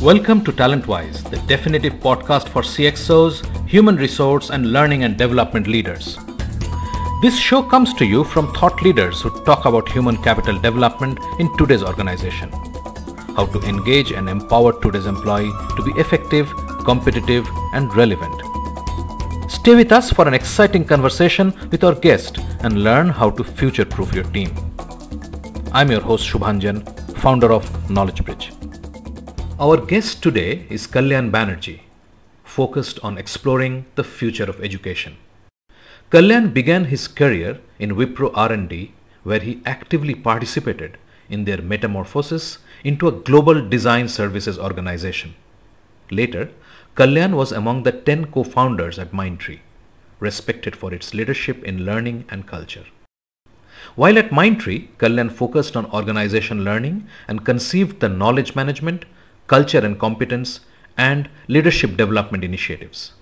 Welcome to TalentWise, the definitive podcast for CXOs, human resource and learning and development leaders. This show comes to you from thought leaders who talk about human capital development in today's organization. How to engage and empower today's employee to be effective, competitive and relevant. Stay with us for an exciting conversation with our guest and learn how to future-proof your team. I'm your host Shubhanjan, founder of KnowledgeBridge. Our guest today is Kalyan Banerjee, focused on exploring the future of education. Kalyan began his career in Wipro R&D, where he actively participated in their metamorphosis into a global design services organization. Later, Kalyan was among the 10 co-founders at Mindtree, respected for its leadership in learning and culture. While at Mindtree, Kalyan focused on organization learning and conceived the knowledge management, culture and competence, and leadership development initiatives.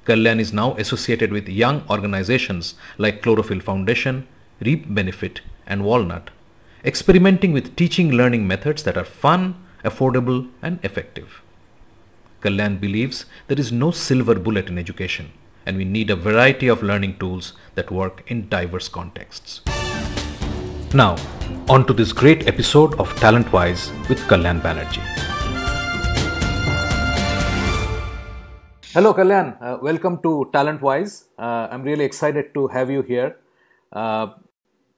Kalyan is now associated with young organizations like Chlorophyll Foundation, Reap Benefit, and Walnut, experimenting with teaching learning methods that are fun, affordable, and effective. Kalyan believes there is no silver bullet in education, and we need a variety of learning tools that work in diverse contexts. Now, on to this great episode of TalentWise with Kalyan Banerjee. Hello Kalyan, welcome to TalentWise. I'm really excited to have you here.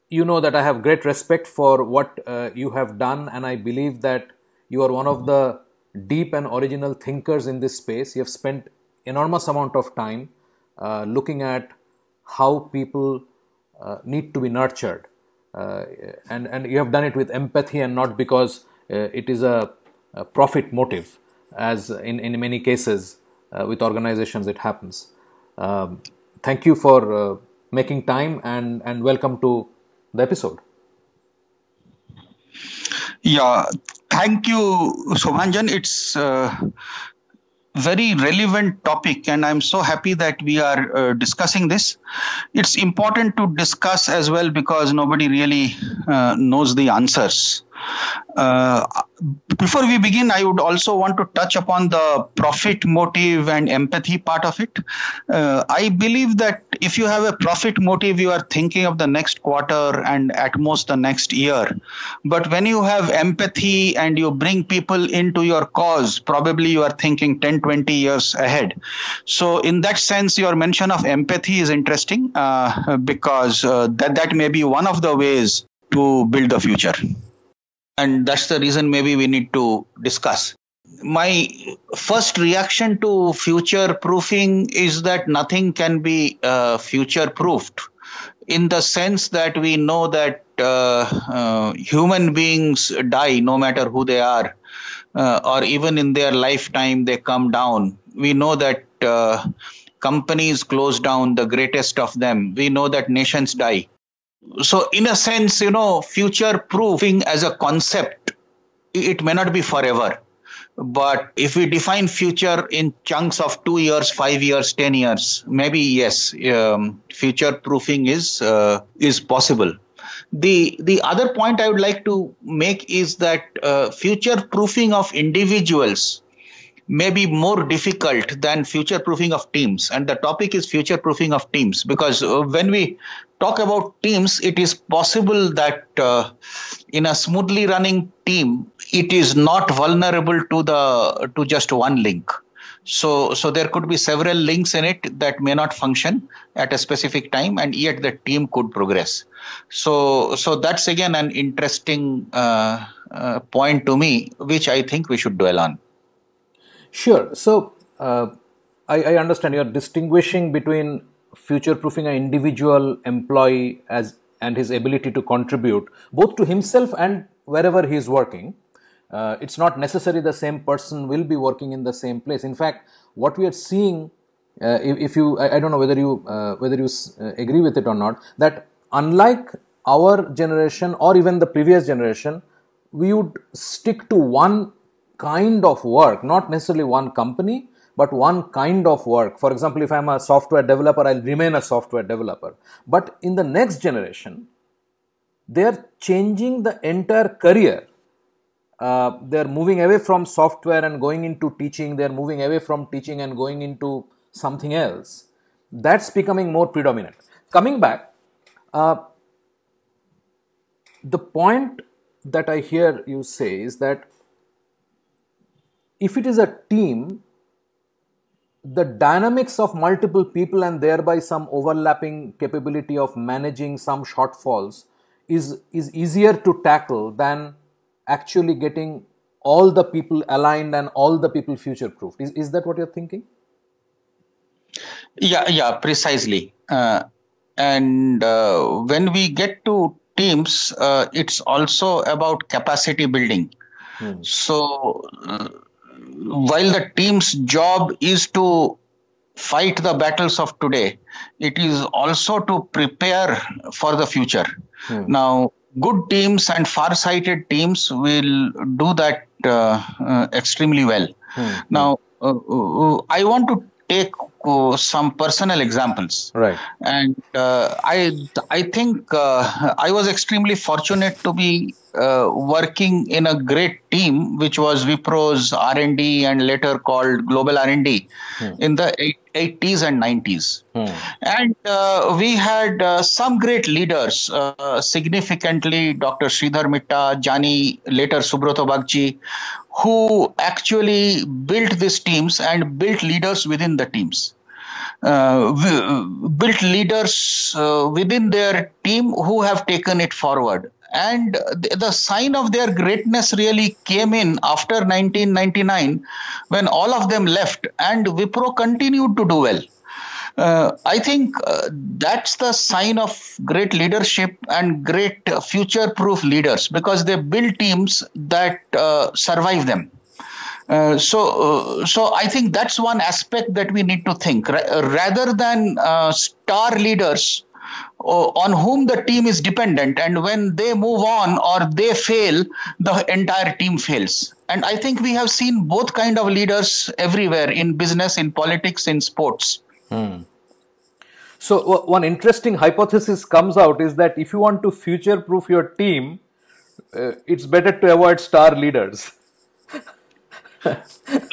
You know that I have great respect for what you have done, and I believe that you are one of the deep and original thinkers in this space. You have spent enormous amount of time looking at how people need to be nurtured, and you have done it with empathy and not because it is a profit motive, as in many cases with organizations it happens. Thank you for making time and welcome to the episode. Yeah, thank you, Shubhanjan. It's a very relevant topic, and I'm so happy that we are discussing this. It's important to discuss as well because nobody really knows the answers. Before we begin, I would also want to touch upon the profit motive and empathy part of it. I believe that if you have a profit motive, you are thinking of the next quarter and at most the next year. But when you have empathy and you bring people into your cause, probably you are thinking 10, 20 years ahead. So in that sense, your mention of empathy is interesting because that may be one of the ways to build the future. And that's the reason maybe we need to discuss. My first reaction to future proofing is that nothing can be future proofed, in the sense that we know that human beings die no matter who they are, or even in their lifetime they come down. We know that companies close down, the greatest of them. We know that nations die. So in a sense, future proofing as a concept, it may not be forever. But if we define future in chunks of 2 years, 5 years, 10 years, maybe yes, future proofing is possible. The other point I would like to make is that future proofing of individuals may be more difficult than future proofing of teams. And the topic is future proofing of teams, because when we talk about teams, it is possible that in a smoothly running team, it is not vulnerable to just one link. So there could be several links in it that may not function at a specific time, and yet the team could progress. So that's again an interesting point to me, which I think we should dwell on. Sure. So I understand you're distinguishing between future-proofing an individual employee and his ability to contribute both to himself and wherever he is working. It's not necessary the same person will be working in the same place. In fact, what we are seeing, I don't know whether you agree with it or not, that unlike our generation or even the previous generation, we would stick to one kind of work, not necessarily one company, but one kind of work. For example, if I'm a software developer, I'll remain a software developer. But in the next generation, they're changing the entire career they're moving away from software and going into teaching. They're moving away from teaching and going into something else. That's becoming more predominant. Coming back, the point that I hear you say is that if it is a team, the dynamics of multiple people and thereby some overlapping capability of managing some shortfalls is easier to tackle than actually getting all the people aligned and all the people future-proofed. Is that what you're thinking? Yeah, precisely. And when we get to teams, it's also about capacity building. So while the team's job is to fight the battles of today, it is also to prepare for the future. Now, good teams and far-sighted teams will do that extremely well. Now, I want to take some personal examples. Right. And I think I was extremely fortunate to be working in a great team, which was Wipro's R&D and later called Global R&D in the 80s and 90s. And we had some great leaders, significantly Dr. Sridhar Mitta, Jani, later Subroto Bagchi, who actually built these teams and built leaders within the teams. Built leaders within their team who have taken it forward. And the sign of their greatness really came in after 1999 when all of them left and Wipro continued to do well. I think that's the sign of great leadership and great future-proof leaders because they build teams that survive them. So I think that's one aspect that we need to think rather than star leaders on whom the team is dependent, and when they move on or they fail, the entire team fails. And I think we have seen both kind of leaders everywhere in business, in politics, in sports. So one interesting hypothesis comes out is that if you want to future-proof your team, it's better to avoid star leaders.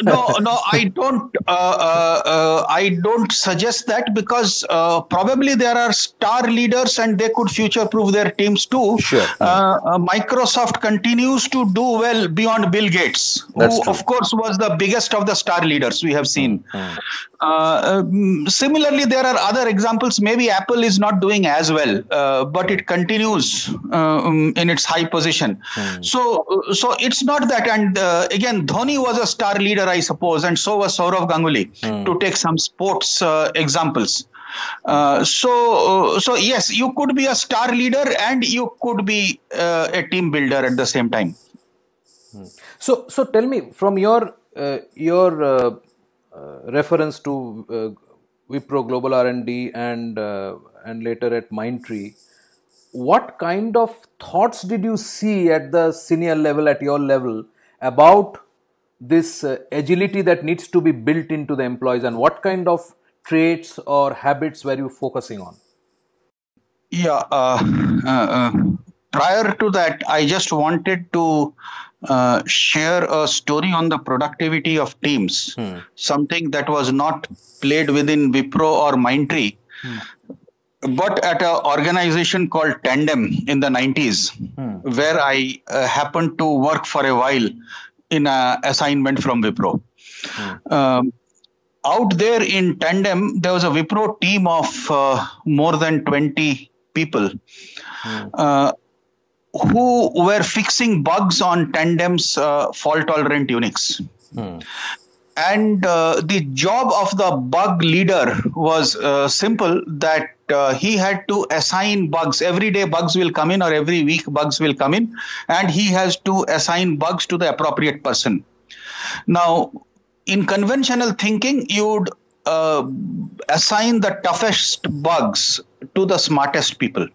No, I don't. I don't suggest that because probably there are star leaders and they could future-proof their teams too. Sure. Microsoft continues to do well beyond Bill Gates, who of course was the biggest of the star leaders we have seen. Similarly, there are other examples. Maybe Apple is not doing as well, but it continues in its high position. So it's not that. And again, Dhoni was a star leader, I suppose, and so was Sourav Ganguly, to take some sports examples. So yes, you could be a star leader and you could be a team builder at the same time. So tell me, from your reference to Wipro Global R&D and later at Mindtree, what kind of thoughts did you see at the senior level, at your level, about this agility that needs to be built into the employees, and what kind of traits or habits were you focusing on? Yeah, prior to that, I just wanted to share a story on the productivity of teams, something that was not played within Wipro or Mindtree, but at an organization called Tandem in the 90s, where I happened to work for a while in an assignment from Wipro. Out there in Tandem, there was a Wipro team of more than 20 people who were fixing bugs on Tandem's fault-tolerant Unix. And the job of the bug leader was simple, that he had to assign bugs. Every day bugs will come in, or every week bugs will come in, and he has to assign bugs to the appropriate person. Now, in conventional thinking, you would assign the toughest bugs to the smartest people.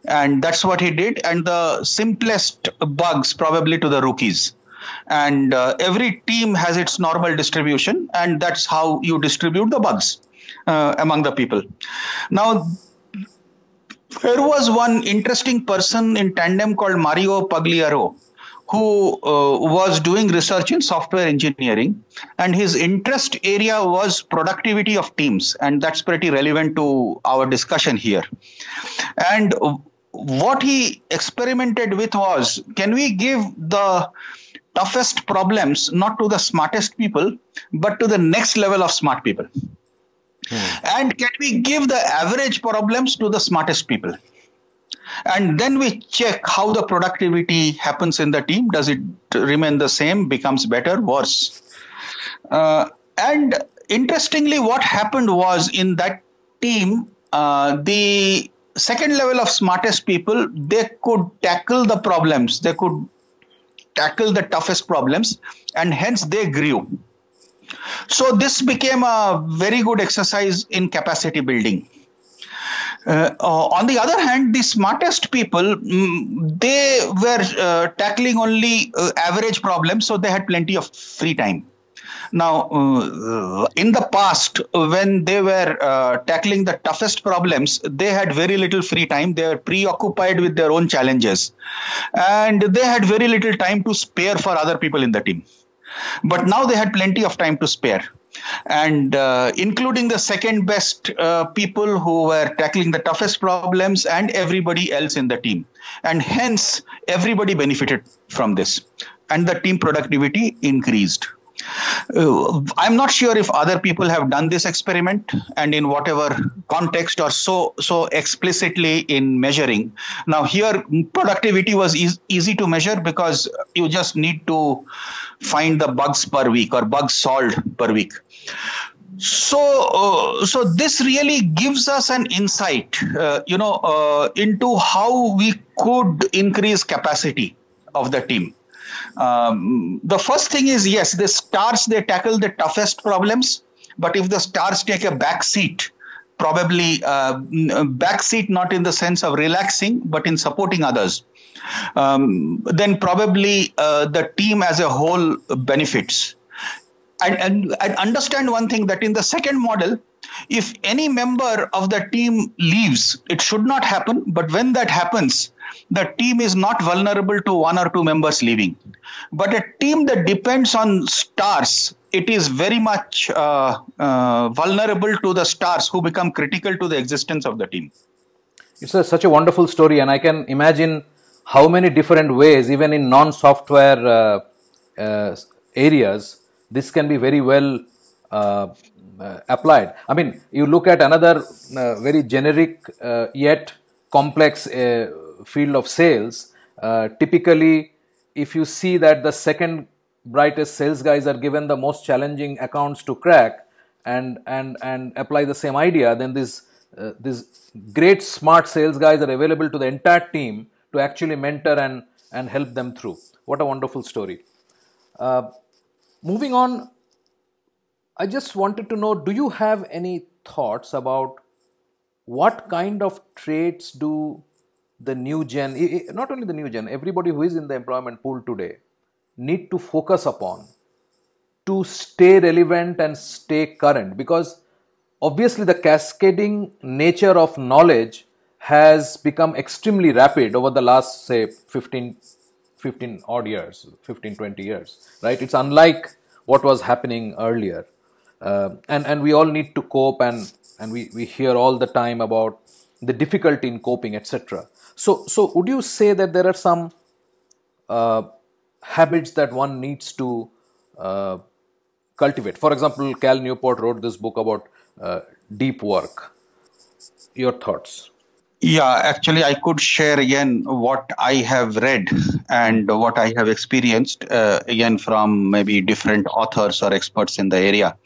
And that's what he did. And the simplest bugs probably to the rookies. And every team has its normal distribution, and that's how you distribute the bugs among the people. Now, there was one interesting person in Tandem called Mario Pagliaro, who was doing research in software engineering, and his interest area was productivity of teams, and that's pretty relevant to our discussion here. And what he experimented with was, can we give the toughest problems not to the smartest people, but to the next level of smart people? And can we give the average problems to the smartest people? And then we check how the productivity happens in the team. Does it remain the same, becomes better, worse? And interestingly, what happened was, in that team, the second level of smartest people, they could tackle the problems, they could tackle the toughest problems, and hence they grew. So this became a very good exercise in capacity building. On the other hand, the smartest people, they were tackling only average problems, so they had plenty of free time. Now, in the past, when they were tackling the toughest problems, they had very little free time. They were preoccupied with their own challenges, and they had very little time to spare for other people in the team. But now they had plenty of time to spare, and including the second best people who were tackling the toughest problems and everybody else in the team. And hence, everybody benefited from this, and the team productivity increased. I'm not sure if other people have done this experiment and in whatever context or so explicitly in measuring. Now here, productivity was easy to measure because you just need to find the bugs per week or bugs solved per week. So this really gives us an insight, into how we could increase capacity of the team. The first thing is, yes, the stars, they tackle the toughest problems, but if the stars take a back seat, probably back seat not in the sense of relaxing, but in supporting others, then probably the team as a whole benefits. And understand one thing, that in the second model, if any member of the team leaves, it should not happen. But when that happens, the team is not vulnerable to one or two members leaving. But a team that depends on stars, it is very much vulnerable to the stars who become critical to the existence of the team. It's such a wonderful story, and I can imagine how many different ways, even in non-software areas, this can be very well applied. I mean, you look at another very generic yet complex field of sales. Typically, if you see that the second brightest sales guys are given the most challenging accounts to crack and apply the same idea, then these great smart sales guys are available to the entire team to actually mentor and help them through. What a wonderful story. Moving on, I just wanted to know, do you have any thoughts about what kind of traits do the new gen, not only the new gen, everybody who is in the employment pool today, need to focus upon to stay relevant and stay current? Because obviously the cascading nature of knowledge has become extremely rapid over the last, say, 15 odd years, 15, 20 years, right? It's unlike what was happening earlier. And we all need to cope, and we hear all the time about the difficulty in coping, etc. So would you say that there are some habits that one needs to cultivate? For example, Cal Newport wrote this book about deep work. Your thoughts? Yeah, actually, I could share again what I have read and what I have experienced, again from maybe different authors or experts in the area.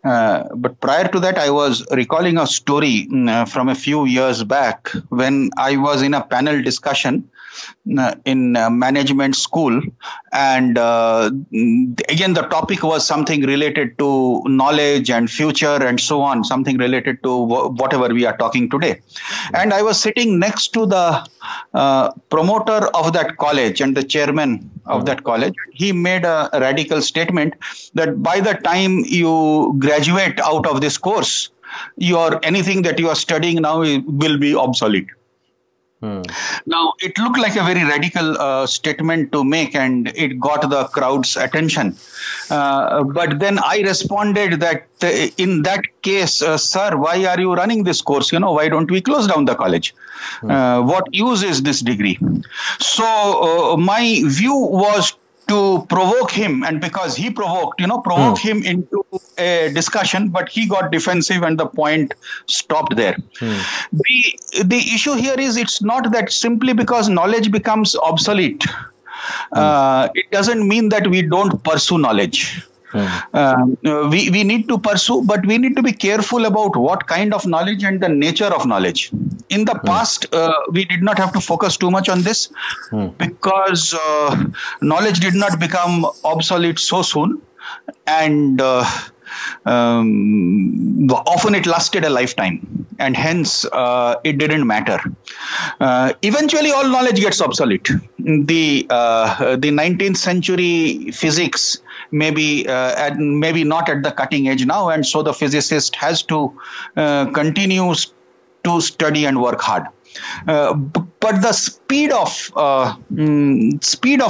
But prior to that, I was recalling a story from a few years back when I was in a panel discussion in management school, and again the topic was something related to knowledge and future and so on, something related to whatever we are talking today. And I was sitting next to the promoter of that college and the chairman of that college. He made a radical statement that by the time you graduate out of this course, anything that you are studying now will be obsolete. Now, it looked like a very radical statement to make, and it got the crowd's attention. But then I responded that in that case, sir, why are you running this course? Why don't we close down the college? What use is this degree? So my view was to provoke him, and because he provoked him into a discussion, but he got defensive and the point stopped there. The issue here is, it's not that simply because knowledge becomes obsolete, it doesn't mean that we don't pursue knowledge. We need to pursue, but we need to be careful about what kind of knowledge and the nature of knowledge. In the past, we did not have to focus too much on this because knowledge did not become obsolete so soon, and often it lasted a lifetime, and hence it didn't matter. Eventually, all knowledge gets obsolete. The 19th century physics maybe not at the cutting edge now, and so the physicist has to continue to study and work hard. But the speed of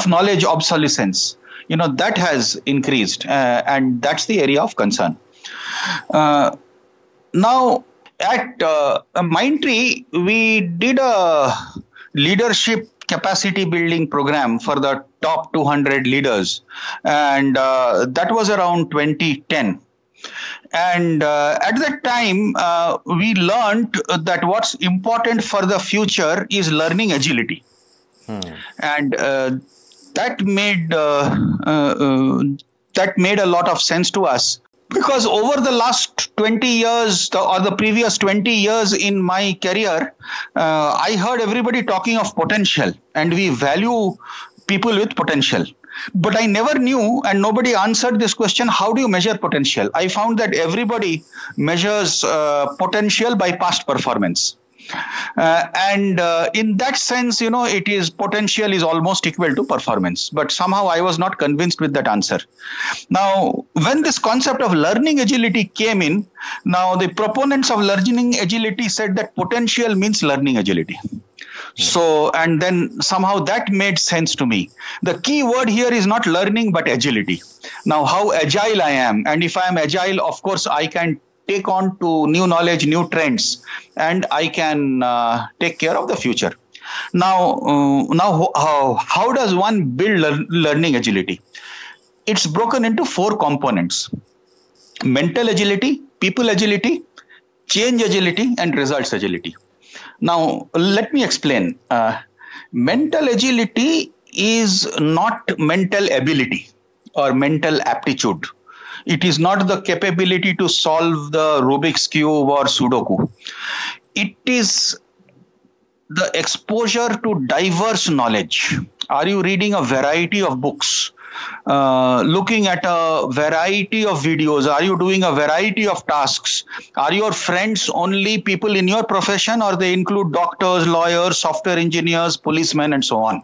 knowledge obsolescence, that has increased, and that's the area of concern. Now, at Mindtree, we did a leadership capacity building program for the top 200 leaders, and that was around 2010. And at that time, we learned that what's important for the future is learning agility. And that made a lot of sense to us, because over the last 20 years or the previous 20 years in my career, I heard everybody talking of potential, and we value people with potential. But I never knew, and nobody answered this question, how do you measure potential? I found that everybody measures potential by past performance. And in that sense, it is potential is almost equal to performance. But somehow I was not convinced with that answer. Now, when this concept of learning agility came in, now the proponents of learning agility said that potential means learning agility. So, and then somehow that made sense to me. The key word here is not learning, but agility. Now, how agile I am. And if I am agile, of course, I can take on to new knowledge, new trends, and I can take care of the future. Now, how does one build learning agility? It's broken into 4 components: mental agility, people agility, change agility, and results agility. Now, let me explain. Mental agility is not mental ability or mental aptitude. It is not the capability to solve the Rubik's Cube or Sudoku. It is the exposure to diverse knowledge. Are you reading a variety of books? Looking at a variety of videos? Are you doing a variety of tasks? Are your friends only people in your profession, or they include doctors, lawyers, software engineers, policemen, and so on?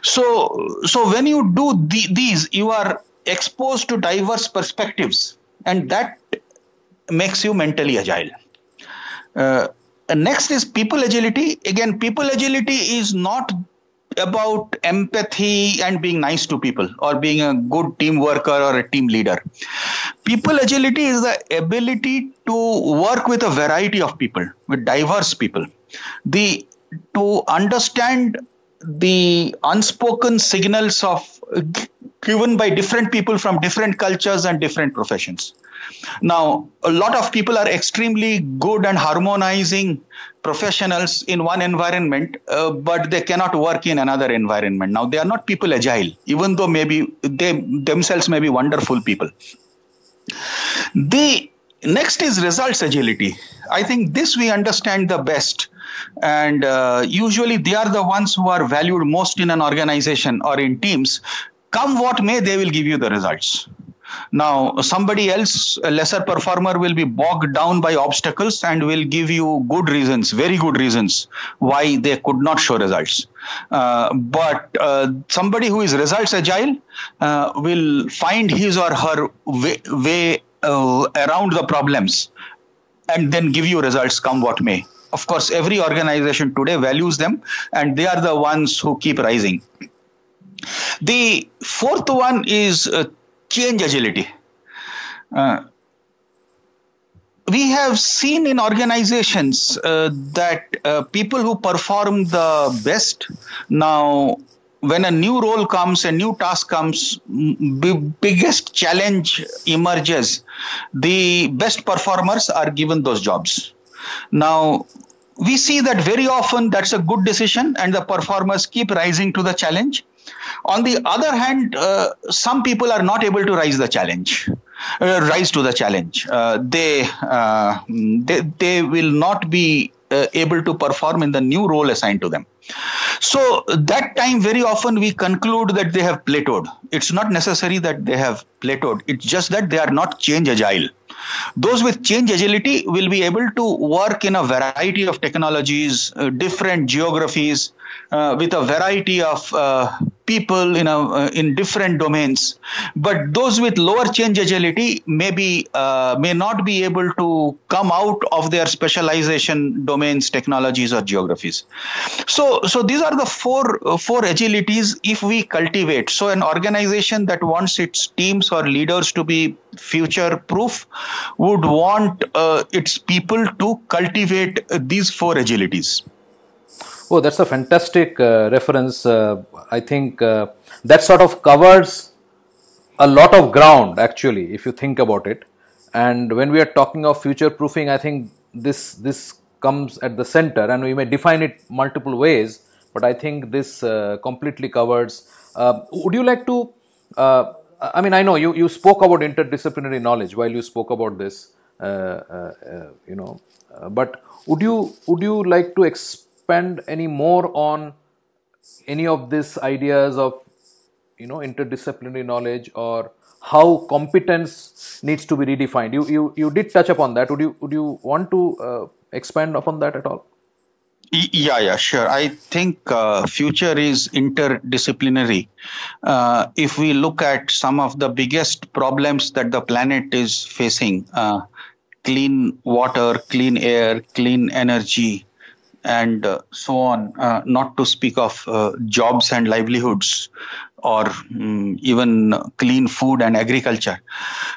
So when you do these, you are exposed to diverse perspectives, and that makes you mentally agile. Next is people agility. Again, people agility is not about empathy and being nice to people or being a good team worker or a team leader. People agility is the ability to work with a variety of people, with diverse people. To understand the unspoken signals given by different people from different cultures and different professions. Now, a lot of people are extremely good and harmonizing professionals in one environment, but they cannot work in another environment. Now, they are not people agile, even though maybe they themselves may be wonderful people. The next is results agility. I think this we understand the best. And usually they are the ones who are valued most in an organization or in teams. Come what may, they will give you the results. Now, somebody else, a lesser performer, will be bogged down by obstacles and will give you good reasons, very good reasons, why they could not show results. But somebody who is results agile will find his or her way around the problems and then give you results come what may. Of course, every organization today values them, and they are the ones who keep rising. The fourth one is change agility. We have seen in organizations that people who perform the best, now when a new role comes, a new task comes, biggest challenge emerges, the best performers are given those jobs. Now we see that very often that's a good decision and the performers keep rising to the challenge. On the other hand, some people are not able to rise to the challenge. They will not be able to perform in the new role assigned to them. So that time, very often we conclude that they have plateaued. It's not necessary that they have plateaued. It's just that they are not change agile. Those with change agility will be able to work in a variety of technologies, different geographies, with a variety of people in different domains. But those with lower change agility may not be able to come out of their specialization domains, technologies, or geographies. So these are the four agilities if we cultivate. So an organization that wants its teams or leaders to be future proof would want its people to cultivate these four agilities. Oh, that's a fantastic reference. I think that sort of covers a lot of ground, actually, if you think about it. And when we are talking of future proofing, I think this comes at the center, and we may define it multiple ways, but I think this completely covers. Would you like to, I mean, I know you spoke about interdisciplinary knowledge while you spoke about this, but would you like to expand any more on any of these ideas of interdisciplinary knowledge, or how competence needs to be redefined? You did touch upon that. Would you want to expand upon that at all? Yeah, sure. I think future is interdisciplinary. If we look at some of the biggest problems that the planet is facing, clean water, clean air, clean energy, and so on, not to speak of jobs and livelihoods, or even clean food and agriculture.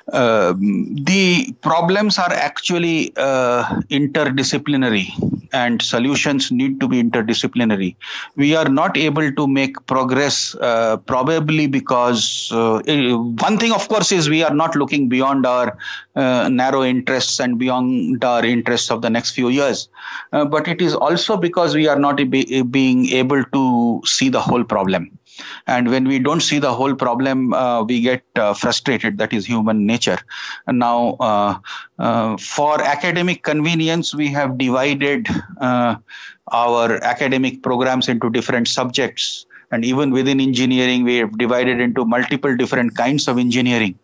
The problems are actually interdisciplinary, and solutions need to be interdisciplinary. We are not able to make progress probably because one thing, of course, is we are not looking beyond our narrow interests and beyond our interests of the next few years. But it is also because we are not being able to see the whole problem. And when we don't see the whole problem, we get frustrated. That is human nature. And now, for academic convenience, we have divided our academic programs into different subjects. And even within engineering, we have divided into multiple different kinds of engineering.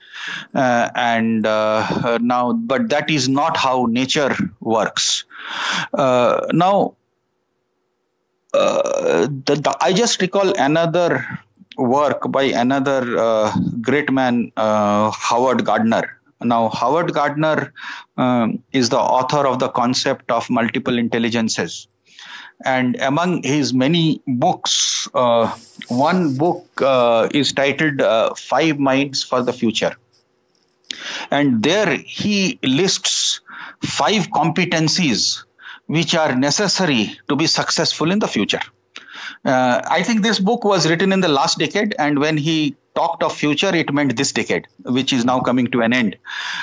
But that is not how nature works. I just recall another work by another great man, Howard Gardner. Now, Howard Gardner is the author of the concept of multiple intelligences. And among his many books, one book is titled 5 Minds for the Future. And there he lists 5 competencies which are necessary to be successful in the future. I think this book was written in the last decade, and when he talked of future, it meant this decade, which is now coming to an end.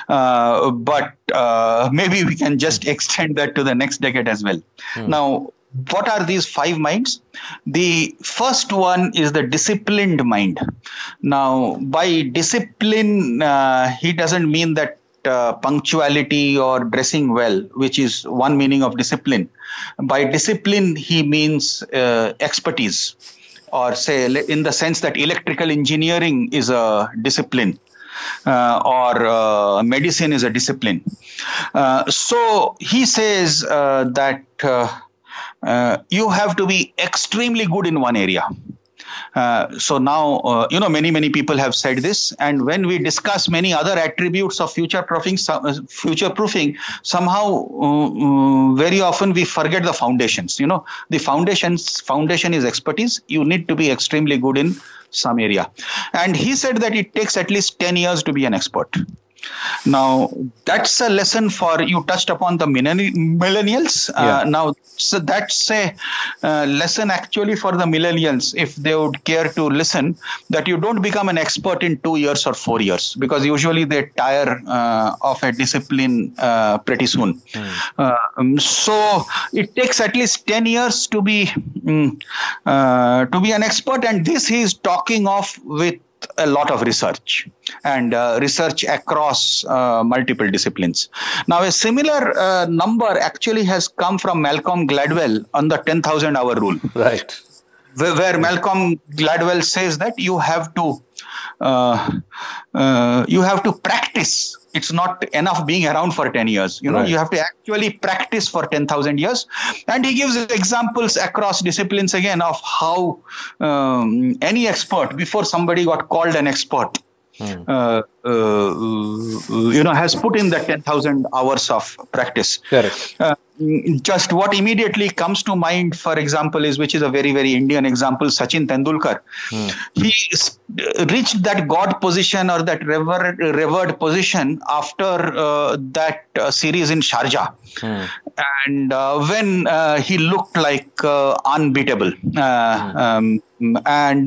But maybe we can just extend that to the next decade as well. Now, what are these 5 minds? The first one is the disciplined mind. Now, by discipline, he doesn't mean that punctuality or dressing well, which is one meaning of discipline. By discipline, he means expertise, or say in the sense that electrical engineering is a discipline, or medicine is a discipline. So he says that you have to be extremely good in one area. So now, many people have said this, and when we discuss many other attributes of future proofing, somehow very often we forget the foundations. The foundation is expertise. You need to be extremely good in some area. And he said that it takes at least 10 years to be an expert. Now, that's a lesson for, you touched upon the millennials. Now, so that's a lesson actually for the millennials, if they would care to listen, that you don't become an expert in 2 years or 4 years, because usually they tire of a discipline pretty soon. So it takes at least 10 years to be an expert. And this he is talking of with a lot of research and research across multiple disciplines. Now, a similar number actually has come from Malcolm Gladwell on the 10,000 hour rule. Right. Where Malcolm Gladwell says that you have to practice. It's not enough being around for 10 years. You have to actually practice for 10,000 years. And he gives examples across disciplines again of how any expert, before somebody got called an expert, has put in the 10,000 hours of practice. Correct. Just what immediately comes to mind, for example, which is a very, very Indian example, Sachin Tendulkar. He reached that God position or that revered position after that series in Sharjah. And when he looked like unbeatable. And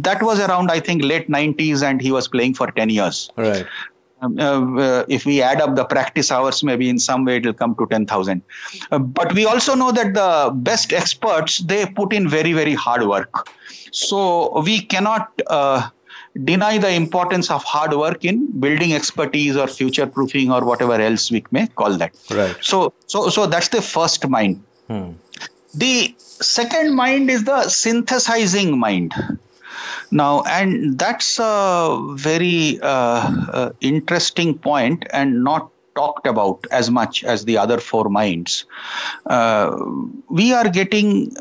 that was around, I think, late 90s, and he was playing for 10 years. Right. If we add up the practice hours, maybe in some way it will come to 10,000. But we also know that the best experts, they put in very, very hard work. So we cannot deny the importance of hard work in building expertise or future proofing or whatever else we may call that. Right. So that's the first mind. The second mind is the synthesizing mind. Now, and that's a very interesting point and not talked about as much as the other four minds. We are getting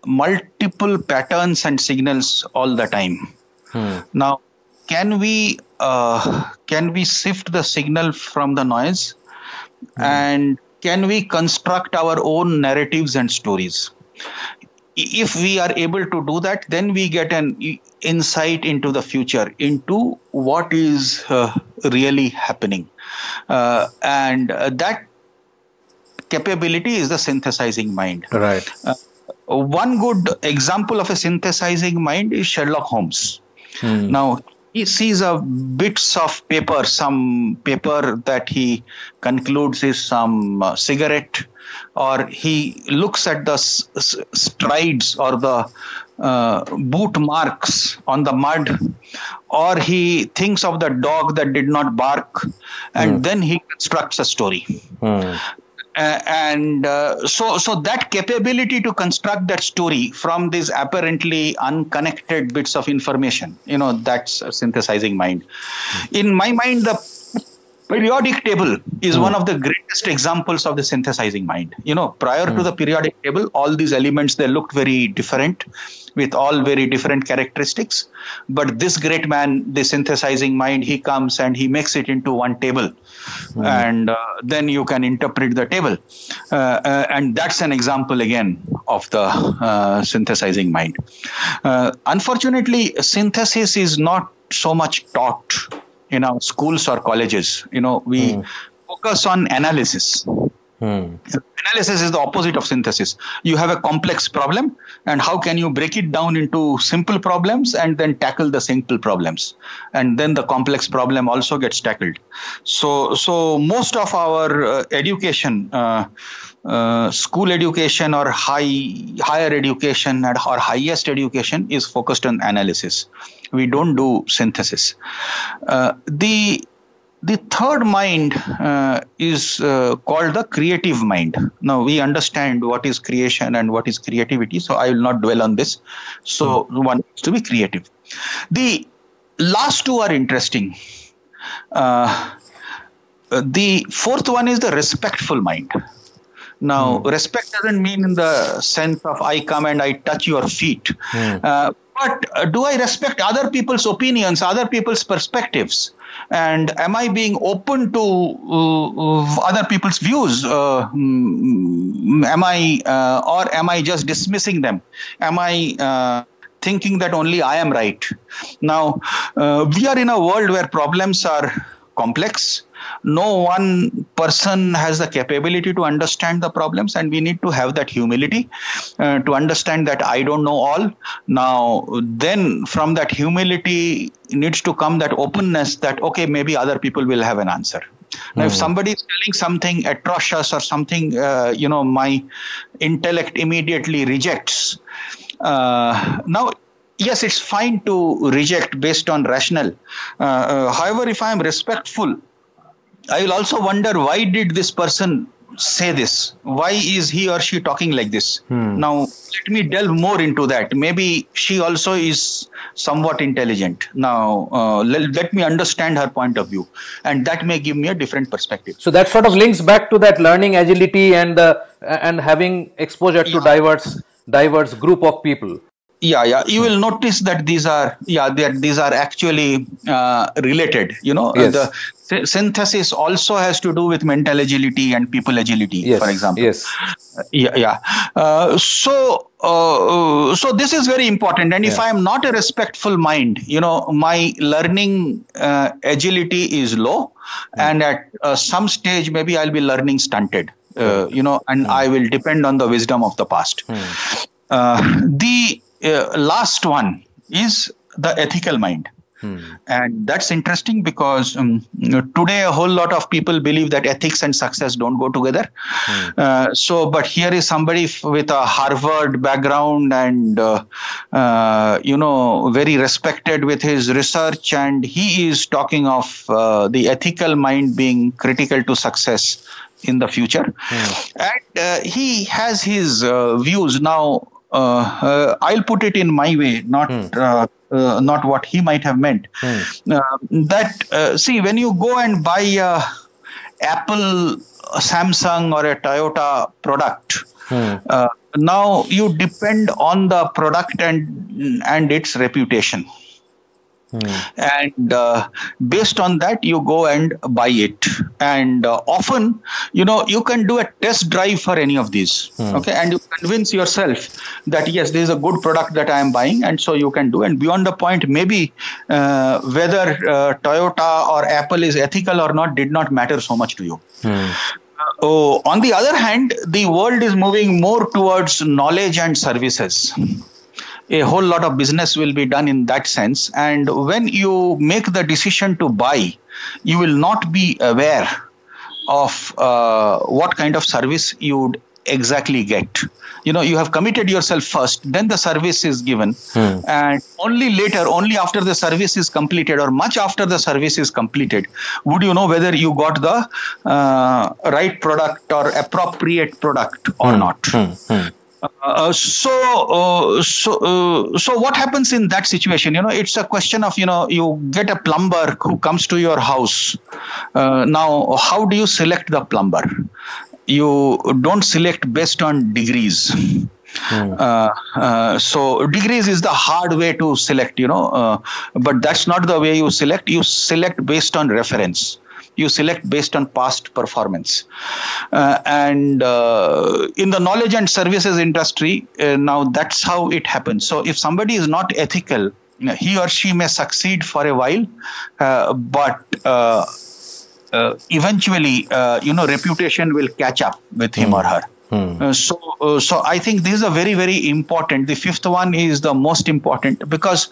multiple patterns and signals all the time. Now, can we sift the signal from the noise? And can we construct our own narratives and stories? If we are able to do that, then we get an insight into the future, into what is really happening. And that capability is the synthesizing mind. Right. One good example of a synthesizing mind is Sherlock Holmes. Now, he sees bits of paper, some paper that he concludes is some cigarette, or he looks at the strides or the boot marks on the mud, or he thinks of the dog that did not bark, and then he constructs a story. So that capability to construct that story from these apparently unconnected bits of information, that's a synthesizing mind. In my mind, the periodic table is one of the greatest examples of the synthesizing mind. Prior to the periodic table, all these elements, they looked very different with all very different characteristics. But this great man, the synthesizing mind, he comes and he makes it into one table. And then you can interpret the table. And that's an example again of the synthesizing mind. Unfortunately, synthesis is not so much taught in our schools or colleges. We focus on analysis. Analysis is the opposite of synthesis. You have a complex problem, and how can you break it down into simple problems and then tackle the simple problems? And then the complex problem also gets tackled. So most of our education, school education or higher education or highest education is focused on analysis. We don't do synthesis. The third mind is called the creative mind. Now, we understand what is creation and what is creativity, so I will not dwell on this. So one needs to be creative. The last two are interesting. The fourth one is the respectful mind. Now, respect doesn't mean in the sense of I come and I touch your feet. But but do I respect other people's opinions, other people's perspectives? And am I being open to other people's views? Am I just dismissing them? Am I thinking that only I am right? Now, we are in a world where problems are complex. No one person has the capability to understand the problems, and we need to have that humility to understand that I don't know all. Now, then from that humility needs to come that openness that, okay, maybe other people will have an answer. Now, if somebody is telling something atrocious or something, my intellect immediately rejects. Now, yes, it's fine to reject based on rational. However, if I am respectful, I will also wonder, why did this person say this? Why is he or she talking like this? Now, let me delve more into that. Maybe she also is somewhat intelligent. Now, let me understand her point of view, and that may give me a different perspective. So that sort of links back to that learning agility and having exposure to diverse group of people. Yeah. You will notice that these are actually related. Yes. The synthesis also has to do with mental agility and people agility, yes. for example. Yes. So this is very important. And if I am not a respectful mind, my learning agility is low, and at some stage maybe I'll be learning stunted. And I will depend on the wisdom of the past. The last one is the ethical mind. And that's interesting because today a whole lot of people believe that ethics and success don't go together. But here is somebody with a Harvard background and, very respected with his research. And he is talking of the ethical mind being critical to success in the future. And he has his views. Now, I'll put it in my way, not what he might have meant. See, when you go and buy a Apple, a Samsung, or a Toyota product, now you depend on the product and its reputation. And based on that, you go and buy it. And often, you can do a test drive for any of these. Okay. And you convince yourself that, yes, this is a good product that I am buying. And so you can do. And beyond the point, maybe whether Toyota or Apple is ethical or not did not matter so much to you. On the other hand, the world is moving more towards knowledge and services. A whole lot of business will be done in that sense. And when you make the decision to buy, you will not be aware of what kind of service you would exactly get. You have committed yourself first, then the service is given. And only later, only after the service is completed or much after the service is completed, would you know whether you got the right product or appropriate product or not. So what happens in that situation? It's a question of, you get a plumber who comes to your house. Now, how do you select the plumber? You don't select based on degrees. So degrees is the hard way to select, but that's not the way you select. You select based on reference. You select based on past performance. And in the knowledge and services industry, now that's how it happens. So if somebody is not ethical, he or she may succeed for a while, but eventually, reputation will catch up with him or her. So I think this is a very, very important. The fifth one is the most important because,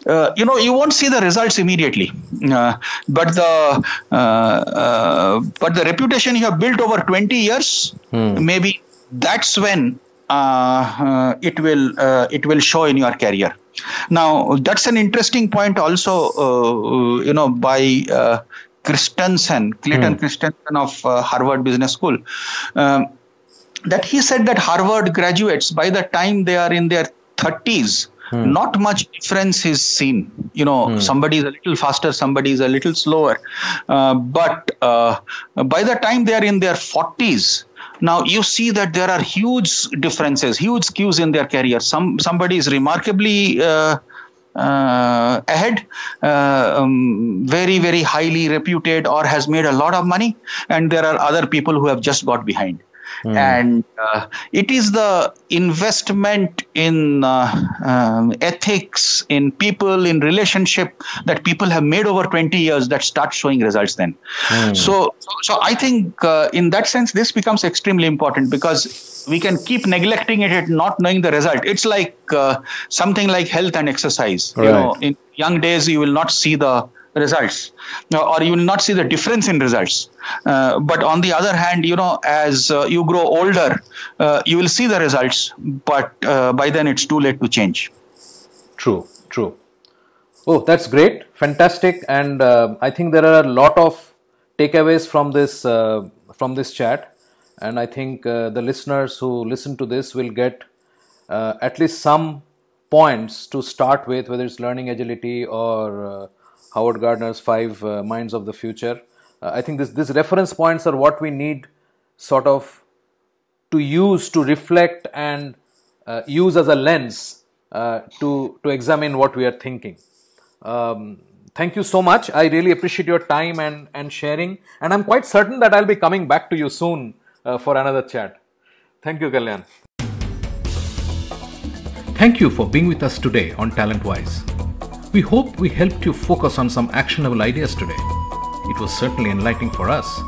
you won't see the results immediately. But the reputation you have built over 20 years, maybe that's when it will show in your career. Now, that's an interesting point also, by Clayton Christensen of Harvard Business School. That he said that Harvard graduates, by the time they are in their 30s, not much difference is seen. Somebody is a little faster, somebody is a little slower. But by the time they are in their 40s, now you see that there are huge differences, huge skews in their career. Somebody is remarkably ahead, very, very highly reputed or has made a lot of money, and there are other people who have just got behind. And it is the investment in ethics, in people, in relationship that people have made over 20 years that start showing results then. So I think in that sense, this becomes extremely important, because we can keep neglecting it and not knowing the result. It's like something like health and exercise. Right. You know, in young days, you will not see the results, or you will not see the difference in results. But on the other hand, you know, as you grow older, you will see the results, but by then it's too late to change. True. Oh, that's great. Fantastic. And I think there are a lot of takeaways from this chat. And I think the listeners who listen to this will get at least some points to start with, whether it's learning agility or Howard Gardner's 5 minds of the future. I think these reference points are what we need sort of to use to reflect and use as a lens to examine what we are thinking. Thank you so much. I really appreciate your time and sharing. And I'm quite certain that I'll be coming back to you soon for another chat. Thank you, Kalyan. Thank you for being with us today on TalentWise. We hope we helped you focus on some actionable ideas today. It was certainly enlightening for us.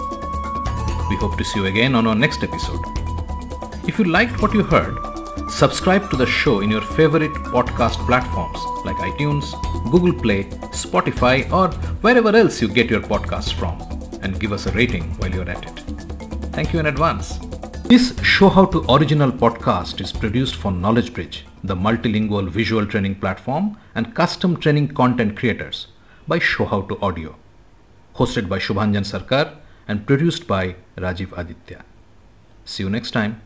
We hope to see you again on our next episode. If you liked what you heard, subscribe to the show in your favorite podcast platforms like iTunes, Google Play, Spotify, or wherever else you get your podcasts from, and give us a rating while you're at it. Thank you in advance. This Show How To Original podcast is produced for Knowledge Bridge, the multilingual visual training platform and custom training content creators, by Show How To Audio. Hosted by Shubhanjan Sarkar and produced by Rajiv Aditya. See you next time.